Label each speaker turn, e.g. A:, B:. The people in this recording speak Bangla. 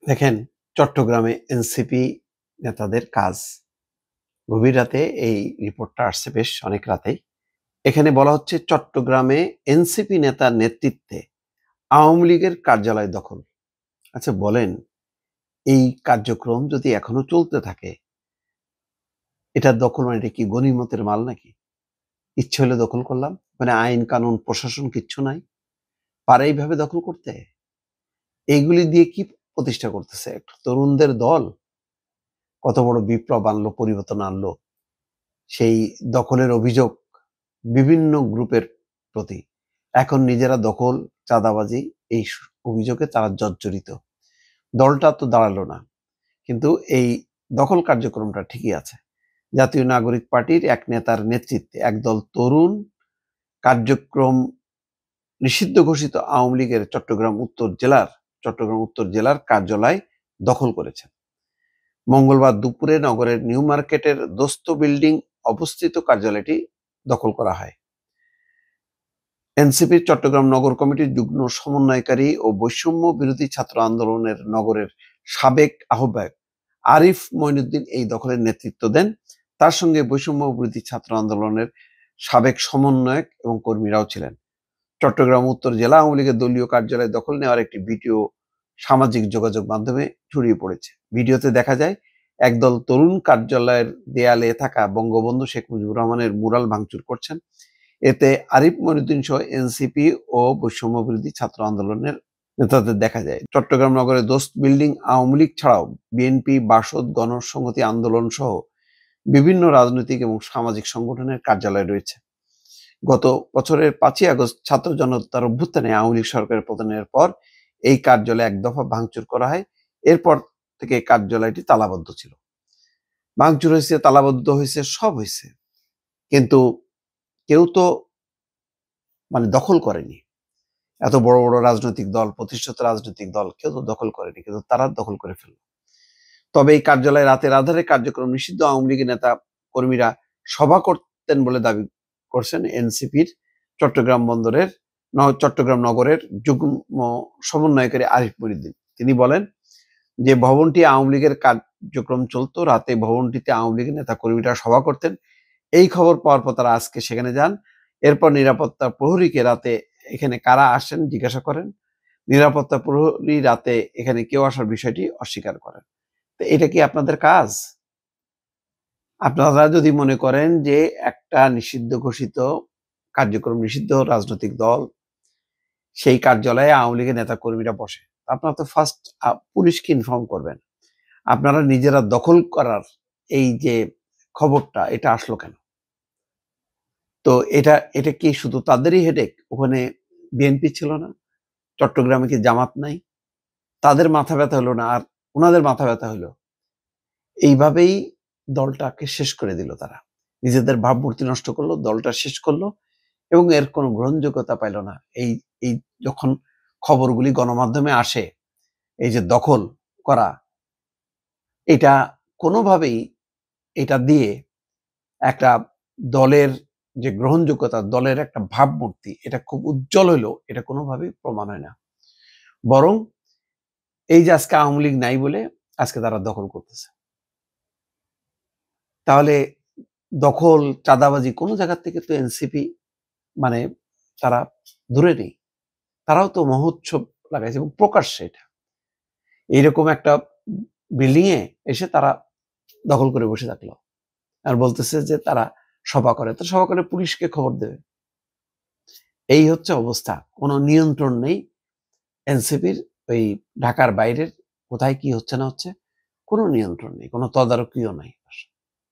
A: দেখেন, চট্টগ্রামে এনসিপি নেতাদের কাজ। গভীর রাতে এই রিপোর্টটা আসছে, বেশ অনেক রাতেই। এখানে বলা হচ্ছে চট্টগ্রামে এনসিপি নেতার নেতৃত্বে আওয়ামী লীগের কার্যালয় দখল। আচ্ছা বলেন, এই কার্যক্রম যদি এখনো চলতে থাকে, এটা দখল মানে এটা কি গনিমতের মাল নাকি? ইচ্ছে হলে দখল করলাম, মানে আইন কানুন প্রশাসন কিচ্ছু নাই, পারে এইভাবে দখল করতে? এইগুলি দিয়ে কি প্রতিষ্ঠা করতেছে? একটা তরুণদের দল কত বড় বিপ্লব আনলো, পরিবর্তন আনলো। সেই দখলের অভিযোগ বিভিন্ন গ্রুপের প্রতি। এখন নিজেরা দখল, চাঁদাবাজি, এই অভিযোগে তারা জর্জরিত। দলটা তো দাঁড়ালো না, কিন্তু এই দখল কার্যক্রমটা ঠিকই আছে। জাতীয় নাগরিক পার্টির এক নেতার নেতৃত্বে একদল তরুণ কার্যক্রম নিষিদ্ধ ঘোষিত আওয়ামী লীগের চট্টগ্রাম উত্তর জেলার কার্যালয় দখল করেছেন। মঙ্গলবার দুপুরে নগরের নিউ মার্কেটের দোস্ত বিল্ডিং অবস্থিত কার্যালয়টি দখল করা হয়। এনসিপির চট্টগ্রাম নগর কমিটির যুগ্ম সমন্বয়কারী ও বৈষম্য বিরোধী ছাত্র আন্দোলনের নগরের সাবেক আহ্বায়ক আরিফ মঈনুদ্দিন এই দখলের নেতৃত্ব দেন। তার সঙ্গে বৈষম্য বিরোধী ছাত্র আন্দোলনের সাবেক সমন্বয়ক এবং কর্মীরাও ছিলেন। চট্টগ্রাম উত্তর জেলা আওয়ামী লীগের দলীয় কার্যালয় দখল নেওয়ার একটি ভিডিও সামাজিক যোগাযোগ মাধ্যমে ছড়িয়ে পড়েছে। ভিডিওতে দেখা যায় একদল তরুণ কার্যালয়ের দেয়ালে থাকা বঙ্গবন্ধু শেখ মুজিবুর রহমানের মুরাল ভাঙচুর করছেন। এতে আরিফ মঈনুদ্দিন সহ এনসিপি ও বৈষম্য বিরোধী ছাত্র আন্দোলনের নেতাদের দেখা যায়। চট্টগ্রাম নগরে দোস্ত বিল্ডিং আওয়ামী লীগ ছাড়াও বিএনপি, বাসদ, গণসংহতি আন্দোলন সহ বিভিন্ন রাজনৈতিক এবং সামাজিক সংগঠনের কার্যালয় রয়েছে। গত বছরের 5ই আগস্ট ছাত্র জনতার অভ্যুত্থানে আওয়ামী লীগ সরকারের পতনের পর এই কার্যালয়ে এক দফা ভাঙচুর করা হয়। এরপর থেকে কার্যালয়টি তালাবদ্ধ ছিল। ভাঙচুর হয়েছে, তালাবদ্ধ হয়েছে, সব হয়েছে, কিন্তু কেউ তো দখল করেনি। এত বড় বড় রাজনৈতিক দল, প্রতিষ্ঠিত রাজনৈতিক দল কেউ তো দখল করেনি, কিন্তু তারা দখল করে ফেলল। তবে এই কার্যালয়ে রাতের আধারে কার্যক্রম নিষিদ্ধ আওয়ামী লীগের নেতা কর্মীরা সভা করতেন বলে দাবি করছেন এনসিপির চট্টগ্রাম নগরের যুগ্ম সমন্বয়কারী আরিফ মঈনুদ্দিন। তিনি বলেন যে ভবনটি আওয়ামী লীগের কার্যক্রম চলতো, রাতে ভবনটিতে আওয়ামী লীগের নেতা কর্মীরা সভা করতেন। এই খবর পাওয়ার পর তারা আজকে সেখানে যান। এরপর নিরাপত্তা প্রহরীকে রাতে এখানে কারা আসেন জিজ্ঞাসা করেন। নিরাপত্তা প্রহরী রাতে এখানে কেউ আসার বিষয়টি অস্বীকার করেন। তো এটা কি আপনাদের কাজ? আপনারা যদি মনে করেন যে একটা নিষিদ্ধ ঘোষিত কার্যক্রম নিষিদ্ধ রাজনৈতিক দল, সেই কার্যালয়ে আওয়ামী লীগের নেতা কর্মীরা বসে, আপনারা তো ফার্স্ট পুলিশকে ইনফর্ম করবেন। আপনারা নিজেরা দখল করার এই যে খবরটা, এটা আসলো কেন? তো এটা কি শুধু তাদেরই হেডেক? ওখানে বিএনপি ছিল না? চট্টগ্রামে কি জামাত নাই? তাদের মাথা ব্যথা হলো না, আর ওনাদের মাথা ব্যথা হলো। এইভাবেই দলটাকে শেষ করে দিল তারা। নিজেদের ভাবমূর্তি নষ্ট করলো, দলটা শেষ করলো, এবং এর কোনো গ্রহণযোগ্যতা পাইল না। এই এই যখন খবরগুলি গণমাধ্যমে আসে, এই যে দখল করা, এটা কোনোভাবেই, এটা দিয়ে একটা দলের যে গ্রহণযোগ্যতা, দলের একটা ভাবমূর্তি, এটা খুব উজ্জ্বল হইলো, এটা কোনোভাবেই প্রমাণ হয় না। বরং এই যে আজকে আওয়ামী লীগ নাই বলে আজকে তারা দখল করতেছে। তাহলে দখল, চাঁদাবাজি কোনো জায়গা থেকে তো এনসিপি তারা দূরে নেই। তারাও তো মহোৎসব লাগাইছে, এবং প্রকাশ্যে এটা। এইরকম একটা বিল্ডিং এ এসে তারা দখল করে বসে থাকলো, আর বলতেছে যে তারা সভা করে। তো সভা করে পুলিশকে খবর দেবে। এই হচ্ছে অবস্থা। কোনো নিয়ন্ত্রণ নেই এনসিপির। ওই ঢাকার বাইরের কোথায় কি হচ্ছে না হচ্ছে কোনো নিয়ন্ত্রণ নেই, কোনো তদারকিও নাই।